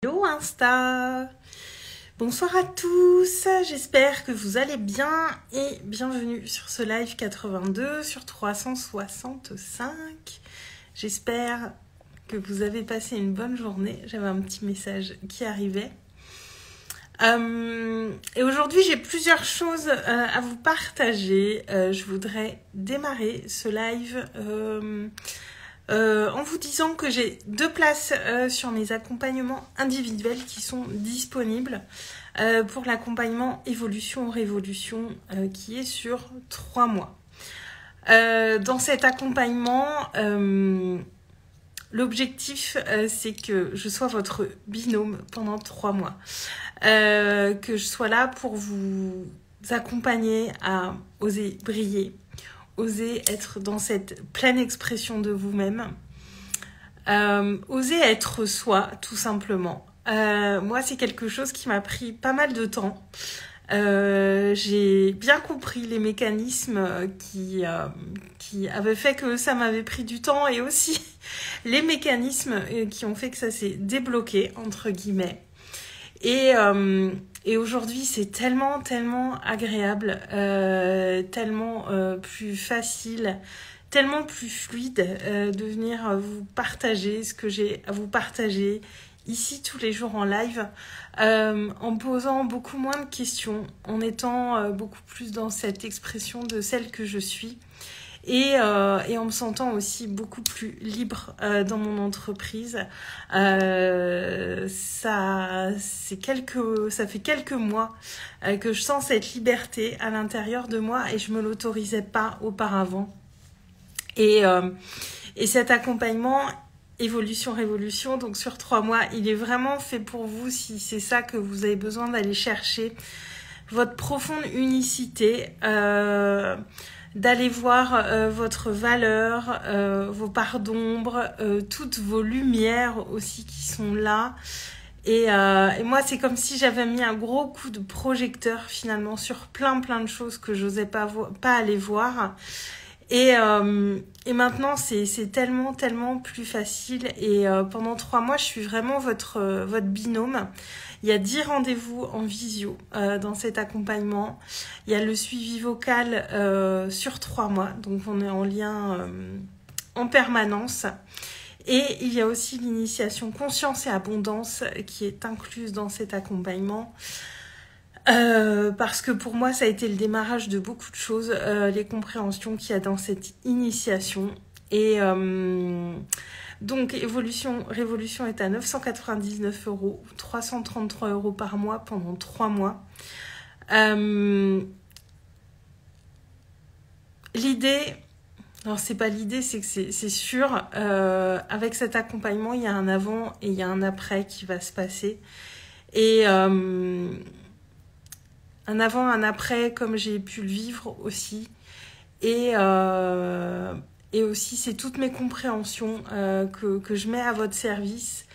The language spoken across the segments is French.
Hello Insta! Bonsoir à tous, j'espère que vous allez bien et bienvenue sur ce live 82 sur 365. J'espère que vous avez passé une bonne journée. J'avais un petit message qui arrivait. Et aujourd'hui, j'ai plusieurs choses à vous partager. Je voudrais démarrer ce live en vous disant que j'ai 2 places sur mes accompagnements individuels qui sont disponibles pour l'accompagnement évolution-révolution qui est sur 3 mois. Dans cet accompagnement, l'objectif c'est que je sois votre binôme pendant 3 mois. Que je sois là pour vous accompagner à oser briller, oser être dans cette pleine expression de vous-même, oser être soi, tout simplement. Moi, c'est quelque chose qui m'a pris pas mal de temps. J'ai bien compris les mécanismes qui avaient fait que ça m'avait pris du temps et aussi les mécanismes qui ont fait que ça s'est débloqué, entre guillemets. Et aujourd'hui, c'est tellement agréable, tellement plus facile, tellement plus fluide de venir vous partager ce que j'ai à vous partager ici tous les jours en live, en posant beaucoup moins de questions, en étant beaucoup plus dans cette expression de celle que je suis. Et en me sentant aussi beaucoup plus libre dans mon entreprise. Ça fait quelques mois que je sens cette liberté à l'intérieur de moi et je me l'autorisais pas auparavant. Et cet accompagnement évolution-révolution, donc sur 3 mois, il est vraiment fait pour vous si c'est ça que vous avez besoin d'aller chercher, votre profonde unicité, d'aller voir votre valeur, vos parts d'ombre, toutes vos lumières aussi qui sont là. Et moi, c'est comme si j'avais mis un gros coup de projecteur finalement sur plein de choses que j'osais pas aller voir. Et maintenant, c'est tellement plus facile. Et pendant 3 mois, je suis vraiment votre binôme. Il y a 10 rendez-vous en visio dans cet accompagnement. Il y a le suivi vocal sur 3 mois. Donc, on est en lien en permanence. Et il y a aussi l'initiation conscience et abondance qui est incluse dans cet accompagnement. Parce que pour moi, ça a été le démarrage de beaucoup de choses, les compréhensions qu'il y a dans cette initiation. Et donc, Évolution Révolution est à 999 €, 333 € par mois pendant 3 mois. L'idée, alors c'est pas l'idée, c'est que c'est sûr, avec cet accompagnement, il y a un avant et il y a un après qui va se passer. Et un avant, un après, comme j'ai pu le vivre aussi. Et aussi, c'est toutes mes compréhensions que je mets à votre service.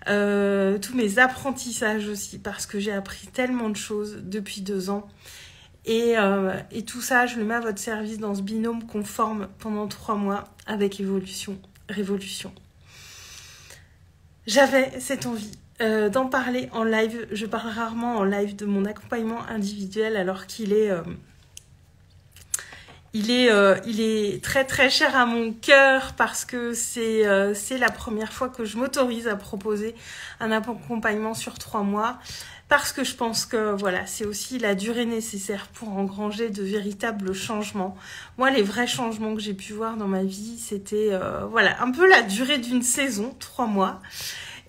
Tous mes apprentissages aussi, parce que j'ai appris tellement de choses depuis 2 ans. Et tout ça, je le mets à votre service dans ce binôme qu'on forme pendant 3 mois avec Évolution, Révolution. J'avais cette envie d'en parler en live. Je parle rarement en live de mon accompagnement individuel alors qu'il est... Il est très cher à mon cœur parce que c'est la première fois que je m'autorise à proposer un accompagnement sur 3 mois. Parce que je pense que voilà, c'est aussi la durée nécessaire pour engranger de véritables changements. Moi, les vrais changements que j'ai pu voir dans ma vie, c'était voilà, un peu la durée d'une saison, 3 mois.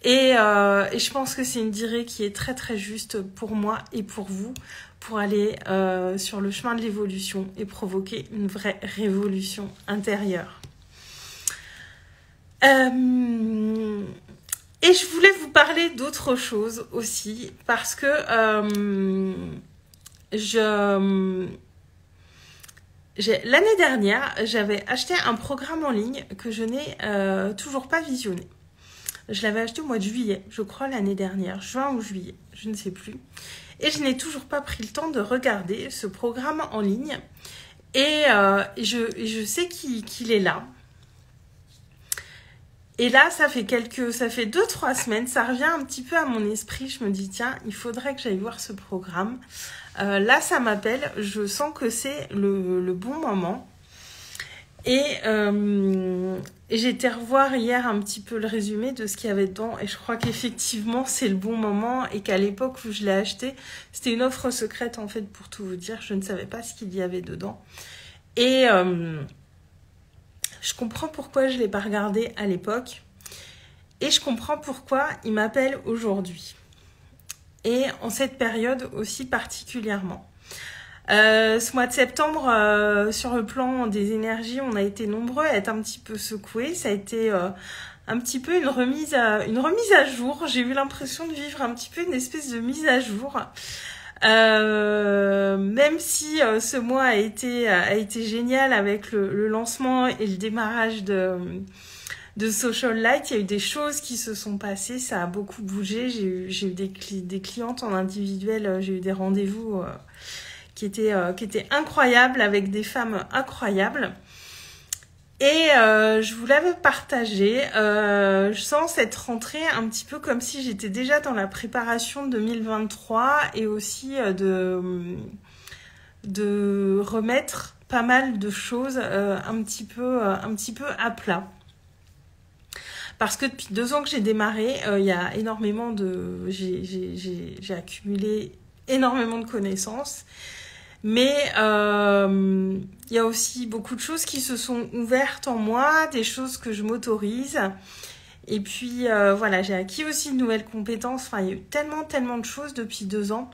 Et je pense que c'est une durée qui est très juste pour moi et pour vous, pour aller sur le chemin de l'évolution et provoquer une vraie révolution intérieure. Et je voulais vous parler d'autre chose aussi, parce que l'année dernière, j'avais acheté un programme en ligne que je n'ai toujours pas visionné. Je l'avais acheté au mois de juillet, je crois l'année dernière, juin ou juillet, je ne sais plus. Et je n'ai toujours pas pris le temps de regarder ce programme en ligne. Et je sais qu'il est là. Et là, ça fait 2-3 semaines, ça revient un petit peu à mon esprit. Je me dis, tiens, il faudrait que j'aille voir ce programme. Là, ça m'appelle. Je sens que c'est le bon moment. Et j'ai été revoir hier un petit peu le résumé de ce qu'il y avait dedans. Et je crois qu'effectivement, c'est le bon moment. Et qu'à l'époque où je l'ai acheté, c'était une offre secrète, en fait, pour tout vous dire. Je ne savais pas ce qu'il y avait dedans. Et je comprends pourquoi je ne l'ai pas regardé à l'époque. Et je comprends pourquoi il m'appelle aujourd'hui. Et en cette période aussi particulièrement. Ce mois de septembre, sur le plan des énergies, on a été nombreux à être un petit peu secoués. Ça a été un petit peu une remise à jour. J'ai eu l'impression de vivre un petit peu une espèce de mise à jour. Même si ce mois a été génial avec le lancement et le démarrage de Social Light, il y a eu des choses qui se sont passées, ça a beaucoup bougé. J'ai eu des clientes en individuel, j'ai eu des rendez-vous qui étaient incroyables avec des femmes incroyables. Et je vous l'avais partagé. Je sens cette rentrée un petit peu comme si j'étais déjà dans la préparation de 2023 et aussi de remettre pas mal de choses un petit peu à plat. Parce que depuis 2 ans que j'ai démarré, il y a énormément j'ai accumulé énormément de connaissances. Mais il y a aussi beaucoup de choses qui se sont ouvertes en moi, des choses que je m'autorise. Et puis voilà, j'ai acquis aussi de nouvelles compétences. Enfin, il y a eu tellement de choses depuis 2 ans.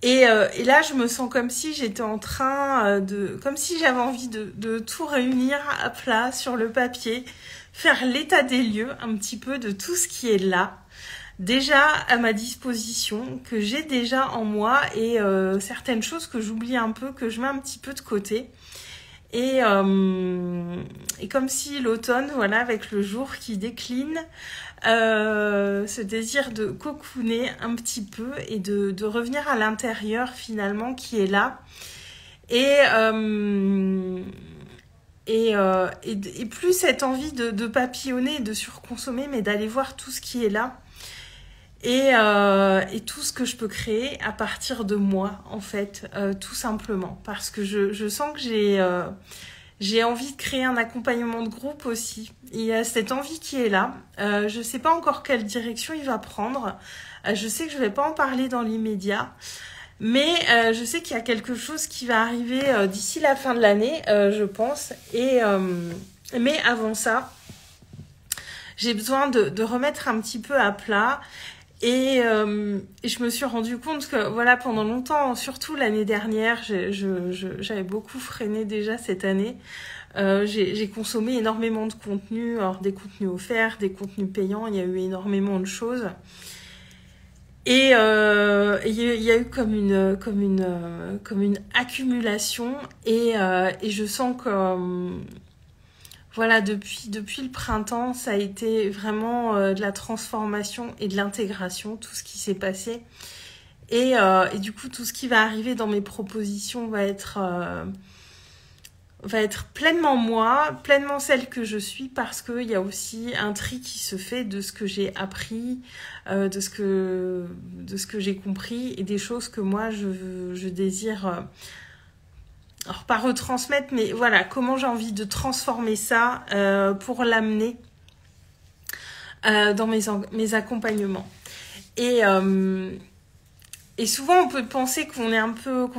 Et là, je me sens comme si j'étais en train comme si j'avais envie de tout réunir à plat sur le papier, faire l'état des lieux un petit peu de tout ce qui est là, déjà à ma disposition, que j'ai déjà en moi, et certaines choses que j'oublie un peu, que je mets un petit peu de côté. Et comme si l'automne, voilà, avec le jour qui décline, ce désir de cocooner un petit peu et de revenir à l'intérieur finalement qui est là. Et plus cette envie de papillonner et de surconsommer, mais d'aller voir tout ce qui est là. Et tout ce que je peux créer à partir de moi, en fait, tout simplement. Parce que je sens que j'ai envie de créer un accompagnement de groupe aussi. Il y a cette envie qui est là. Je sais pas encore quelle direction il va prendre. Je sais que je vais pas en parler dans l'immédiat. Mais je sais qu'il y a quelque chose qui va arriver d'ici la fin de l'année, je pense. Mais avant ça, j'ai besoin de remettre un petit peu à plat. Et je me suis rendu compte que voilà, pendant longtemps, surtout l'année dernière, j'avais beaucoup freiné déjà cette année. J'ai consommé énormément de contenus, alors des contenus offerts, des contenus payants, il y a eu énormément de choses. Et il y a eu comme une accumulation, et je sens que voilà, depuis le printemps, ça a été vraiment de la transformation et de l'intégration, tout ce qui s'est passé. Et du coup, tout ce qui va arriver dans mes propositions va être pleinement moi, pleinement celle que je suis, parce qu'il y a aussi un tri qui se fait de ce que j'ai appris, de ce que j'ai compris, et des choses que moi je désire alors pas retransmettre, mais voilà, comment j'ai envie de transformer ça pour l'amener dans mes accompagnements. Et souvent, on peut penser qu'on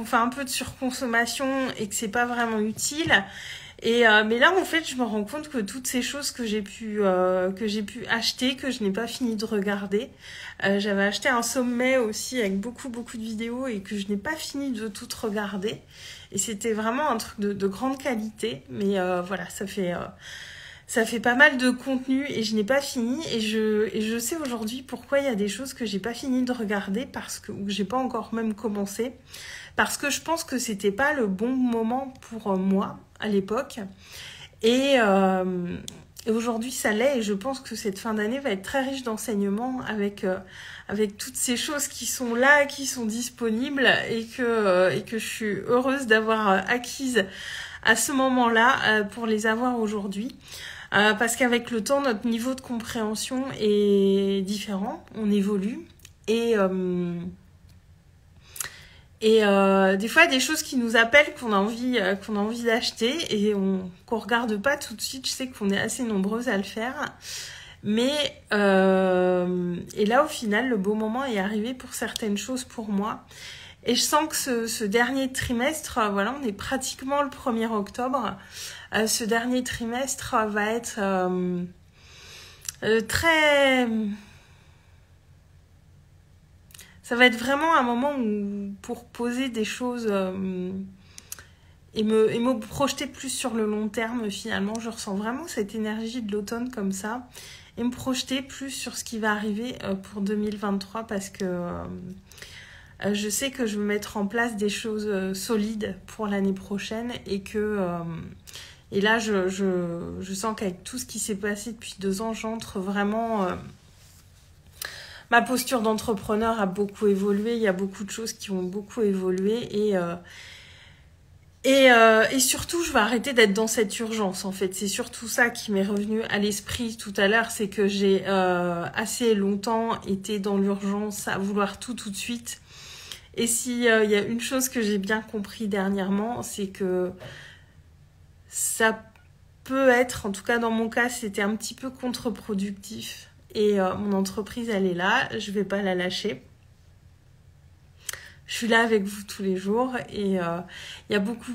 fait un peu de surconsommation et que c'est pas vraiment utile. Mais là, en fait, je me rends compte que toutes ces choses que j'ai pu acheter, que je n'ai pas fini de regarder. J'avais acheté un sommet aussi avec beaucoup de vidéos et que je n'ai pas fini de tout regarder. Et c'était vraiment un truc de grande qualité. Mais voilà, ça fait pas mal de contenu et je n'ai pas fini. Et je sais aujourd'hui pourquoi il y a des choses que j'ai pas fini de regarder, ou que j'ai pas encore même commencé. Parce que je pense que c'était pas le bon moment pour moi à l'époque. Et aujourd'hui, ça l'est. Et je pense que cette fin d'année va être très riche d'enseignements avec toutes ces choses qui sont là, qui sont disponibles et que je suis heureuse d'avoir acquises à ce moment-là pour les avoir aujourd'hui. Parce qu'avec le temps, notre niveau de compréhension est différent, on évolue. Des fois, il y a des choses qui nous appellent, qu'on a envie d'acheter et qu'on regarde pas tout de suite. Je sais qu'on est assez nombreuses à le faire. Mais, et là, au final, le beau moment est arrivé pour certaines choses pour moi. Et je sens que ce dernier trimestre, voilà, on est pratiquement le 1er octobre. Ce dernier trimestre va être très... Ça va être vraiment un moment où, pour poser des choses et me projeter plus sur le long terme, finalement, je ressens vraiment cette énergie de l'automne comme ça. Et me projeter plus sur ce qui va arriver pour 2023 parce que je sais que je vais mettre en place des choses solides pour l'année prochaine et que... et là, je sens qu'avec tout ce qui s'est passé depuis 2 ans, j'entre vraiment... ma posture d'entrepreneur a beaucoup évolué. Il y a beaucoup de choses qui ont beaucoup évolué. Et surtout, je vais arrêter d'être dans cette urgence, en fait. C'est surtout ça qui m'est revenu à l'esprit tout à l'heure. C'est que j'ai assez longtemps été dans l'urgence à vouloir tout de suite. Et s'il y a une chose que j'ai bien compris dernièrement, c'est que ça peut être, en tout cas dans mon cas, c'était un petit peu contre-productif. Et mon entreprise, elle est là, je vais pas la lâcher. Je suis là avec vous tous les jours et il y a beaucoup...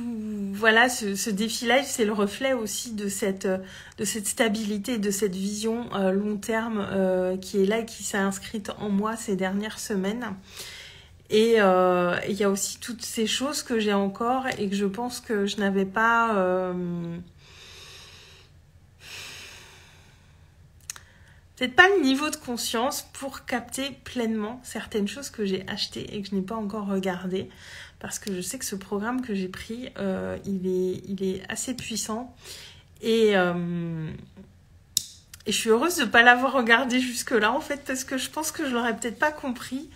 Voilà, ce défi live, c'est le reflet aussi de cette stabilité, de cette vision long terme qui est là et qui s'est inscrite en moi ces dernières semaines. Et il y a aussi toutes ces choses que j'ai encore et que je pense que je n'avais pas... peut-être pas le niveau de conscience pour capter pleinement certaines choses que j'ai achetées et que je n'ai pas encore regardées. Parce que je sais que ce programme que j'ai pris, il est assez puissant. Et je suis heureuse de ne pas l'avoir regardé jusque-là, en fait, parce que je pense que je l'aurais peut-être pas compris.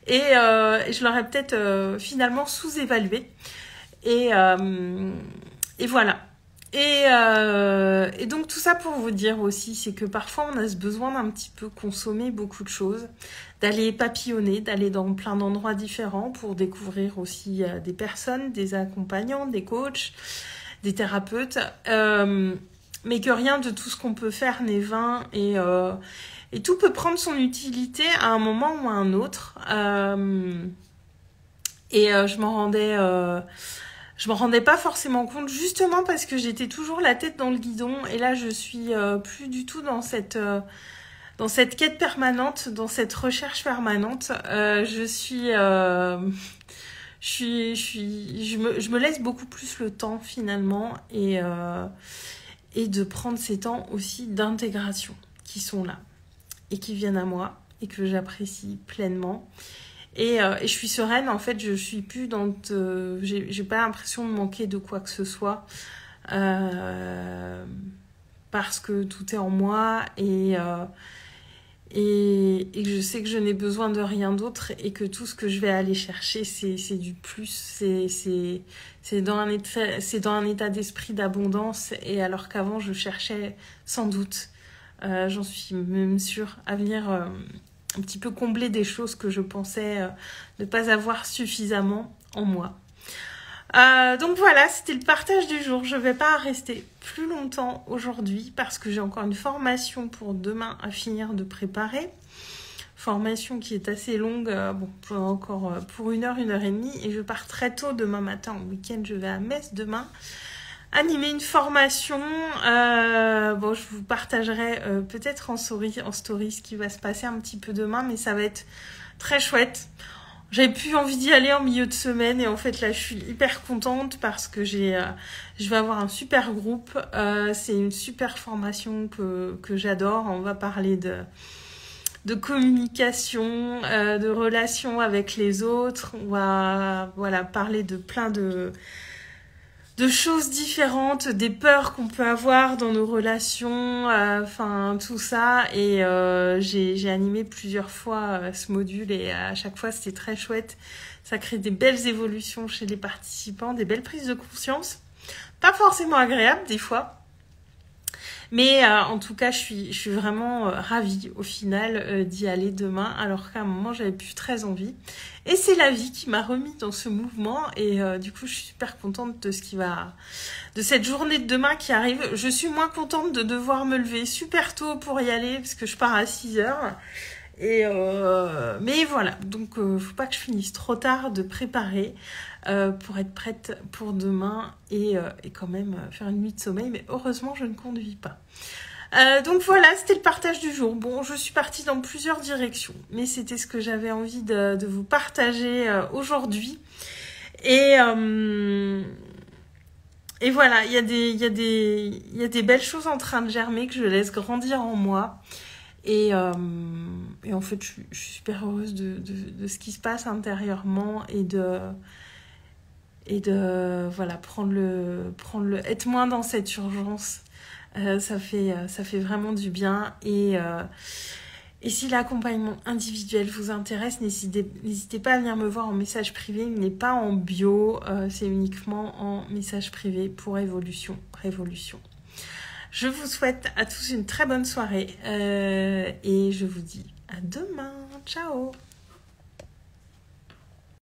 Et je l'aurais peut-être finalement sous-évalué. Et voilà. Et donc tout ça pour vous dire aussi, c'est que parfois on a ce besoin d'un petit peu consommer beaucoup de choses, d'aller papillonner, d'aller dans plein d'endroits différents pour découvrir aussi des personnes, des accompagnants, des coachs, des thérapeutes, mais que rien de tout ce qu'on peut faire n'est vain et tout peut prendre son utilité à un moment ou à un autre. Je m'en rendais pas forcément compte, justement parce que j'étais toujours la tête dans le guidon. Et là, je suis plus du tout dans cette quête permanente, dans cette recherche permanente. Je me laisse beaucoup plus le temps finalement et de prendre ces temps aussi d'intégration qui sont là et qui viennent à moi et que j'apprécie pleinement. Et je suis sereine, en fait, je suis plus dans... j'ai pas l'impression de manquer de quoi que ce soit. Parce que tout est en moi et je sais que je n'ai besoin de rien d'autre et que tout ce que je vais aller chercher, c'est du plus. C'est dans un état d'esprit d'abondance. Et alors qu'avant, je cherchais sans doute, j'en suis même sûre, à venir... un petit peu combler des choses que je pensais ne pas avoir suffisamment en moi. Donc voilà, c'était le partage du jour. Je ne vais pas rester plus longtemps aujourd'hui parce que j'ai encore une formation pour demain à finir de préparer. Formation qui est assez longue, encore pour 1 heure, 1 heure et demie. Et je pars très tôt demain matin. Au week-end, je vais à Metz demain. Animer une formation, je vous partagerai peut-être en story ce qui va se passer un petit peu demain, mais ça va être très chouette. J'avais plus envie d'y aller en milieu de semaine et en fait là je suis hyper contente parce que je vais avoir un super groupe. C'est une super formation que j'adore. On va parler de communication, de relations avec les autres. On va parler de plein de choses différentes, des peurs qu'on peut avoir dans nos relations, tout ça. Et j'ai animé plusieurs fois ce module et à chaque fois c'était très chouette. Ça crée des belles évolutions chez les participants, des belles prises de conscience. Pas forcément agréables des fois, Mais en tout cas, je suis vraiment ravie au final d'y aller demain, alors qu'à un moment, j'avais plus très envie. Et c'est la vie qui m'a remis dans ce mouvement. Et du coup, je suis super contente de de cette journée de demain qui arrive. Je suis moins contente de devoir me lever super tôt pour y aller, parce que je pars à 6 heures. Mais voilà, donc faut pas que je finisse trop tard de préparer pour être prête pour demain et quand même faire une nuit de sommeil. Mais heureusement, je ne conduis pas. Donc voilà, c'était le partage du jour. Bon, je suis partie dans plusieurs directions, mais c'était ce que j'avais envie de vous partager aujourd'hui. Et voilà, il y a des belles choses en train de germer que je laisse grandir en moi. Et en fait, je suis super heureuse de ce qui se passe intérieurement et voilà, être moins dans cette urgence. Ça fait vraiment du bien. Et si l'accompagnement individuel vous intéresse, n'hésitez pas à venir me voir en message privé. Il n'est pas en bio, c'est uniquement en message privé pour Évolution Révolution. Je vous souhaite à tous une très bonne soirée et je vous dis à demain. Ciao!